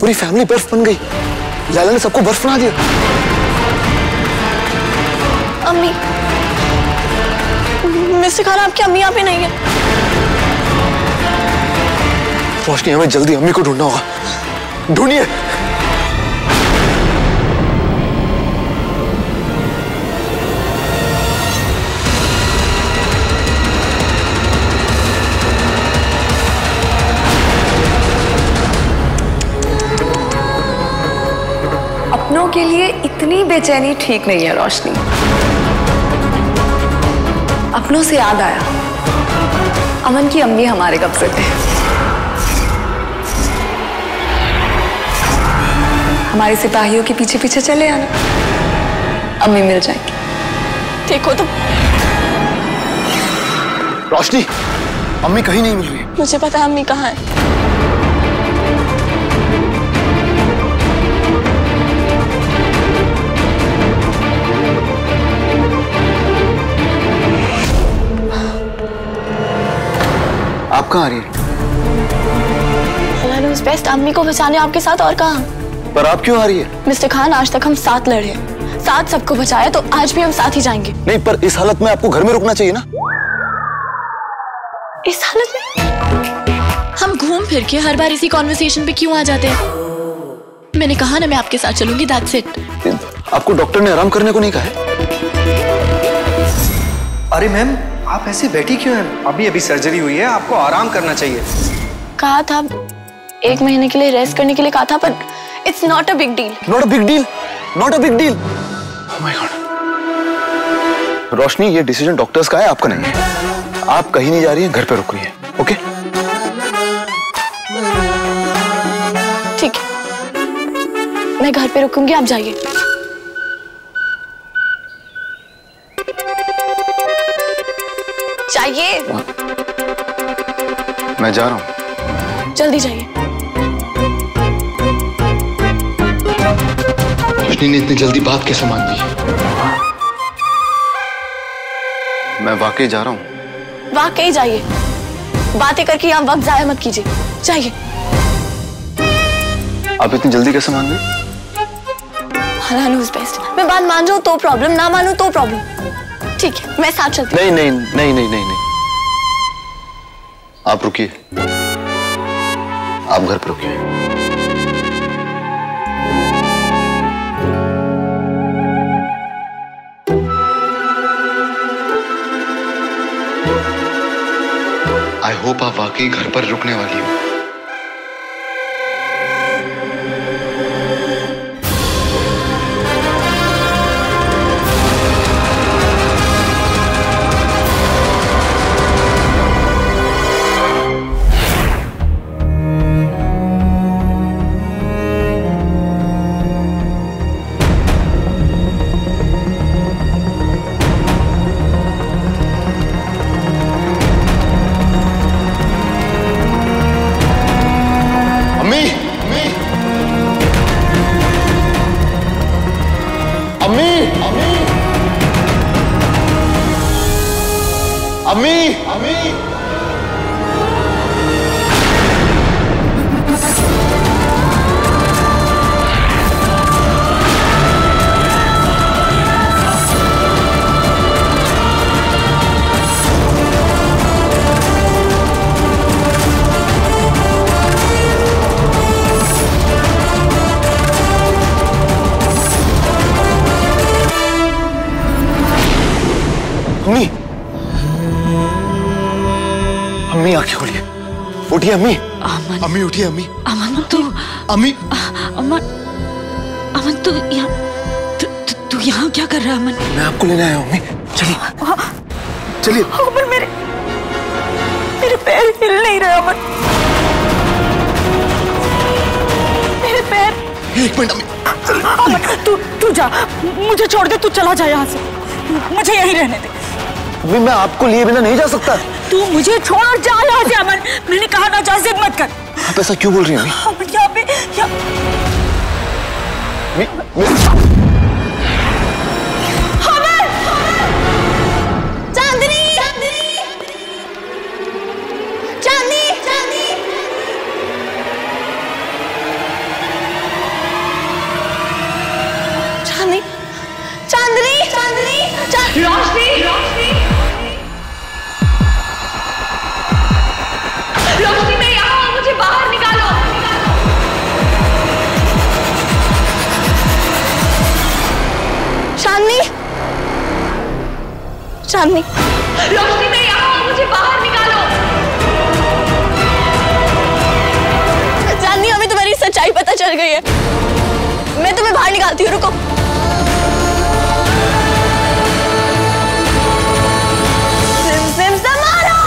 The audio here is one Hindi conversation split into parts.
पूरी फैमिली बर्फ बन गई। लैला ने सबको बर्फ बना दिया। अम्मी, मिस्टर खान आपकी अम्मी यहाँ पे नहीं है। रोशनी, हमें जल्दी अम्मी को ढूंढना होगा। ढूंढिए। अपनों के लिए इतनी बेचैनी ठीक नहीं है रोशनी। अपनों से याद आया, अमन की अम्मी हमारे कब्जे पे। हमारे सिपाहियों के पीछे पीछे चले आना, अम्मी मिल जाएंगी। ठीक हो तुम? रोशनी, अम्मी कहीं नहीं मिल रही। मुझे पता है अम्मी कहाँ है। आप कहाँ आ रही है? बेस्ट अम्मी को बचाने आपके साथ, और कहाँ? पर आप क्यों आ रही है? मिस्टर खान, आज तक हम साथ लड़े हैं, साथ सबको बचाया, तो आज भी हम साथ ही जाएंगे। नहीं, पर इस हालत में आपको घर में रुकना चाहिए ना। इस हालत में हम घूम फिर के हर बार इसी कॉन्वर्सेशन पे क्यों आ जाते हैं? मैंने कहा ना मैं आपके साथ चलूंगी, दैट्स इट। आपको डॉक्टर ने आराम करने को नहीं कहा है? अरे मैम, आप ऐसे बैठी क्यों हैं? अभी अभी सर्जरी हुई है, आपको आराम करना चाहिए। कहा था 1 महीने के लिए रेस्ट करने के लिए कहा था, पर it's not a big deal. Not a big deal, not a big deal. Oh my God. Roshni, ये डिसीजन डॉक्टर्स का है, आपका नहीं है। आप कहीं नहीं जा रही हैं, घर पे रुक रही हैं, ओके? ठीक है, मैं घर पे रुकूंगी, आप जाइए। जाइए। मैं जा रहा हूँ। जल्दी जाइए। रोशनी ने इतनी जल्दी बात कैसे मान ली? मैं वाकई जा रहा हूँ। वाकई जाइए, बातें करके यहाँ वक्त जाया मत कीजिए, जाइए। आप इतनी जल्दी कैसे मान गई? अल्लाह knows best। मैं बात मान जाऊँ तो प्रॉब्लम, ना मानूं तो प्रॉब्लम। ठीक है, मैं साथ चलती हूँ। नहीं नहीं नहीं नहीं नहीं नहीं, आप रुकिए। आप घर पर रुकिए। आई होप आप वाकई घर पर रुकने वाली हो। अम्मी, अम्मी, अम्मी, अम्मी आंखें खोलिए। उठिए अम्मी। अमन, अम्मी उठिए अम्मी। अमन तू, अम्मी, अमन, अमन तू यहाँ, तू यहाँ क्या कर रहा है अमन? मैं आपको लेने आया हूँ अम्मी। चलिए चलिए। अमन, मेरे पैर हिल नहीं रहे अमन, मेरे पैर। एक मिनट अम्मी। अमन तू जा, मुझे छोड़ दे, तू चला जा यहाँ से, मुझे यहीं रहने दे। अम्मी, मैं आपको लिए बिना नहीं जा सकता। तू मुझे छोड़ और जा यहाँ से अमन, मैंने कहा ना जा, जिद मत कर। आप ऐसा क्यों बोल रही हैं अम्मी? अमन यहाँ पे चांदनी, चांदनी, चांदनी, चांदनी। रोशनी मैं यहाँ हूँ, मुझे बाहर निकालो। चांदनी हमें तुम्हारी सच्चाई पता चल गई है, मैं तुम्हें बाहर निकालती हूँ, रुको। सिम संभालो।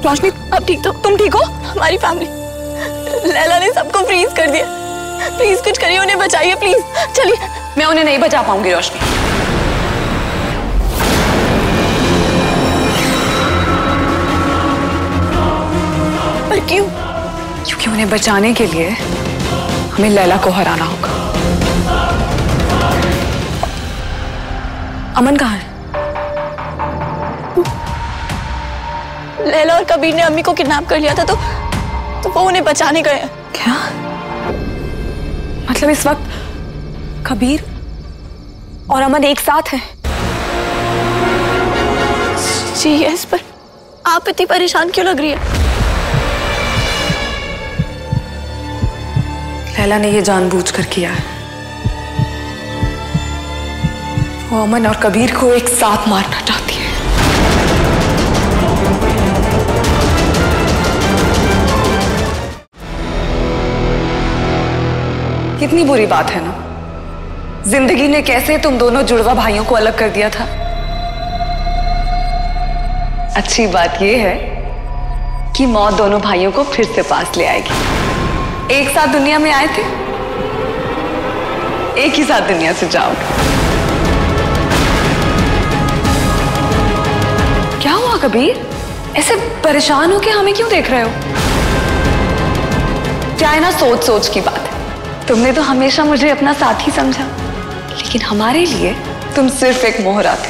रोशनी अब ठीक तो तुम ठीक हो? हमारी फैमिली लैला ने सबको फ्रीज कर दिया, प्लीज कुछ करिए, उन्हें बचाइए प्लीज। चलिए। मैं उन्हें नहीं बचा पाऊंगी रोशनी। पर क्यों? क्योंकि उन्हें बचाने के लिए हमें लैला को हराना होगा। अमन कहाँ है? लैला और कबीर ने अम्मी को किडनैप कर लिया था, तो वो उन्हें बचाने गए हैं। क्या मतलब इस वक्त कबीर और अमन एक साथ हैं? जी यस, पर आप इतनी परेशान क्यों लग रही है? लैला ने ये जानबूझकर किया है। वो अमन और कबीर को एक साथ मारना चाहती है। कितनी बुरी बात है ना, जिंदगी ने कैसे तुम दोनों जुड़वा भाइयों को अलग कर दिया था। अच्छी बात यह है कि मौत दोनों भाइयों को फिर से पास ले आएगी। एक साथ दुनिया में आए थे, एक ही साथ दुनिया से जाओगे। क्या हुआ कबीर? ऐसे परेशान होके हमें क्यों देख रहे हो? क्या है ना, सोच सोच की बात है। तुमने तो हमेशा मुझे अपना साथी समझा, लेकिन हमारे लिए तुम सिर्फ एक मोहरा थे।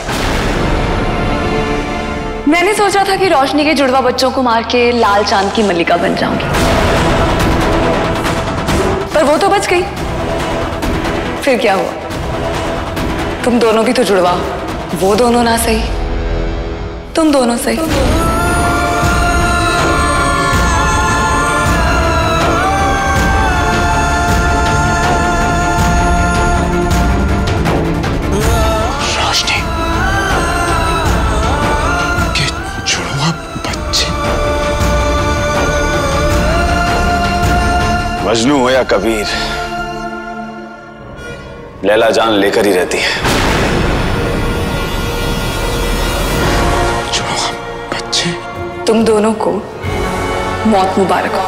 मैंने सोचा था कि रोशनी के जुड़वा बच्चों को मार के लाल चांद की मल्लिका बन जाऊंगी, पर वो तो बच गई। फिर क्या हुआ? तुम दोनों भी तो जुड़वा, वो दोनों ना सही, तुम दोनों सही। मजनू हो या कबीर, लैला जान लेकर ही रहती है। जो हम बच्चे, तुम दोनों को मौत मुबारक हो।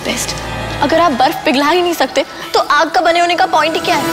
बेस्ट। अगर आप बर्फ पिघला ही नहीं सकते तो आग का बने होने का पॉइंट ही क्या है?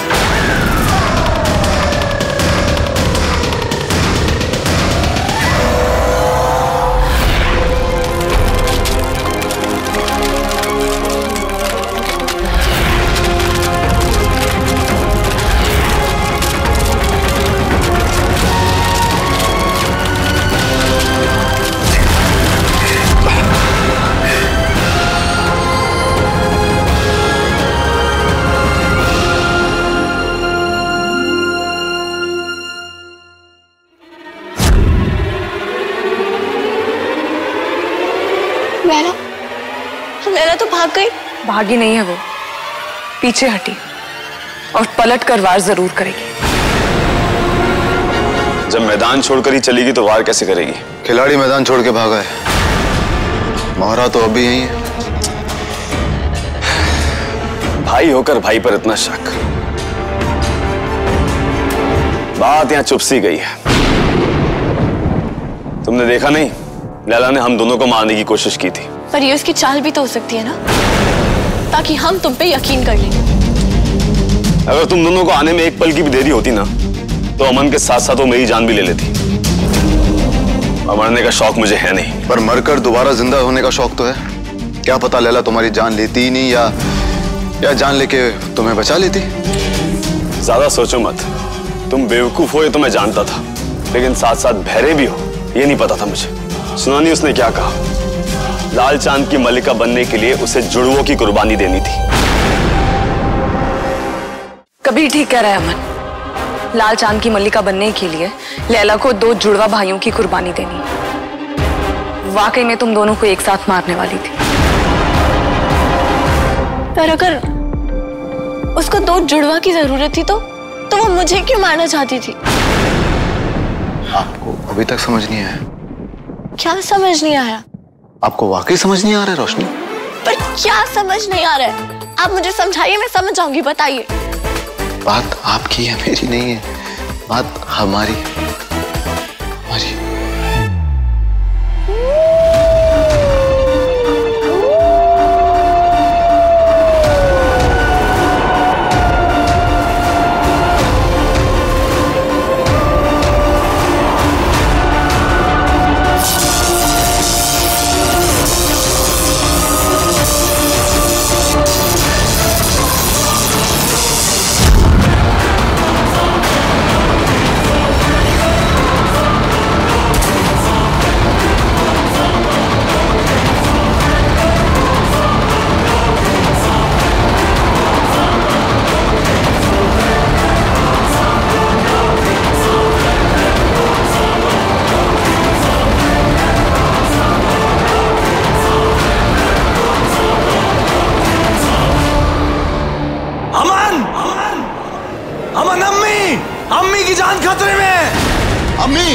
लैला तो भाग गई। भागी नहीं है वो, पीछे हटी और पलट कर वार जरूर करेगी। जब मैदान छोड़कर ही चलेगी तो वार कैसे करेगी? खिलाड़ी मैदान छोड़ के भागा है, मोहरा तो अभी यही है। भाई होकर भाई पर इतना शक, बात यहां चुप सी गई है। तुमने देखा नहीं, लैला ने हम दोनों को मारने की कोशिश की थी। पर ये उसकी चाल भी तो हो सकती है ना, ताकि हम तुम पे यकीन कर लें। अगर तुम दोनों को आने में एक पल की भी देरी होती ना, तो अमन के साथ साथ वो मेरी जान भी ले लेती। मरने का शौक मुझे है नहीं। पर मरकर दोबारा जिंदा होने का शौक तो है। क्या पता लैला तुम्हारी जान लेती ही नहीं, या जान लेके तुम्हें बचा लेती। ज्यादा सोचो मत, तुम बेवकूफ हो ये तो मैं जानता था, लेकिन साथ साथ बहरे भी हो ये नहीं पता था मुझे। सुना नहीं उसने क्या कहा? लाल चांद की मलिका बनने के लिए उसे जुड़वों की कुर्बानी देनी थी। कबीर ठीक कह रहा है अमन, लाल चांद की मलिका बनने के लिए लैला को 2 जुड़वा भाइयों की कुर्बानी देनी। वाकई में तुम दोनों को एक साथ मारने वाली थी। पर अगर उसको 2 जुड़वा की जरूरत थी तो वो मुझे क्यों मारना चाहती थी? आपको अभी तक समझ नहीं आया? क्या समझ नहीं आया? आपको वाकई समझ नहीं आ रहा है रोशनी? पर क्या समझ नहीं आ रहा है? आप मुझे समझाइए, मैं समझ जाऊंगी। बताइए। बात आपकी है, मेरी नहीं है। बात हमारी। अम्मी की जान खतरे में है। अम्मी,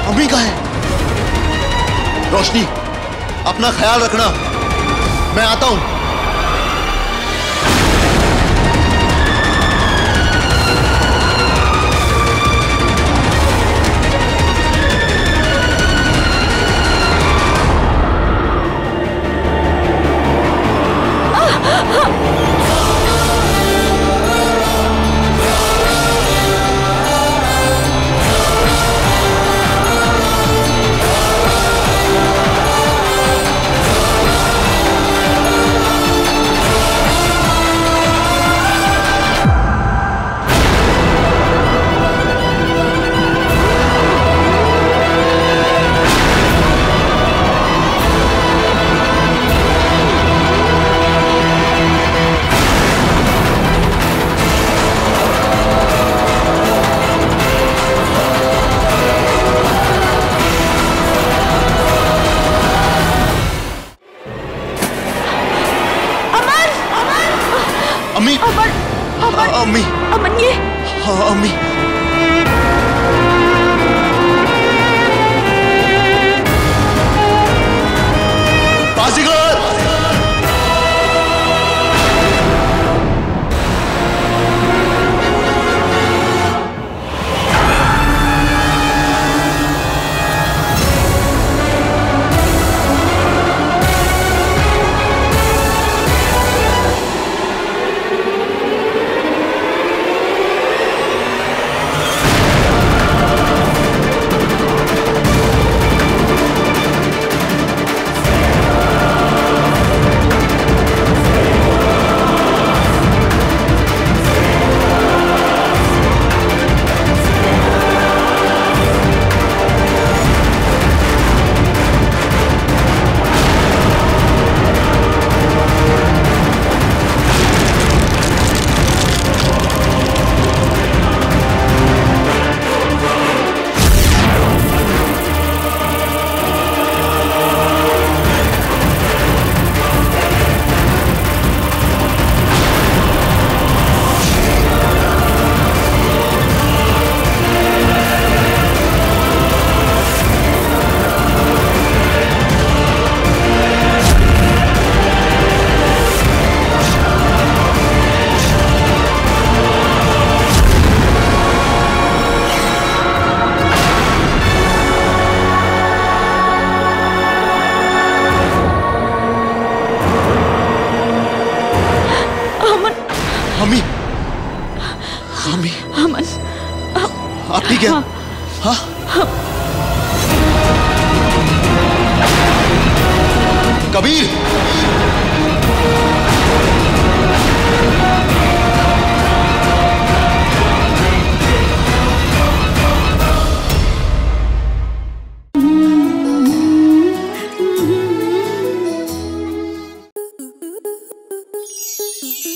अम्मी कहाँ है? रोशनी, अपना ख्याल रखना, मैं आता हूं। अम्मी, अम्मी, अमन ये अम्मी, बाजीगर, अम्मी, अम्मी, अमन, आप ठीक है? हाँ? कबीर,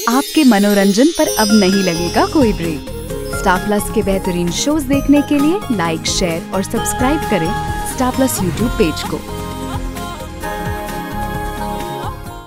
आपके मनोरंजन पर अब नहीं लगेगा कोई ब्रेक। स्टार प्लस के बेहतरीन शोज देखने के लिए लाइक, शेयर और सब्सक्राइब करें स्टार प्लस यूट्यूब पेज को।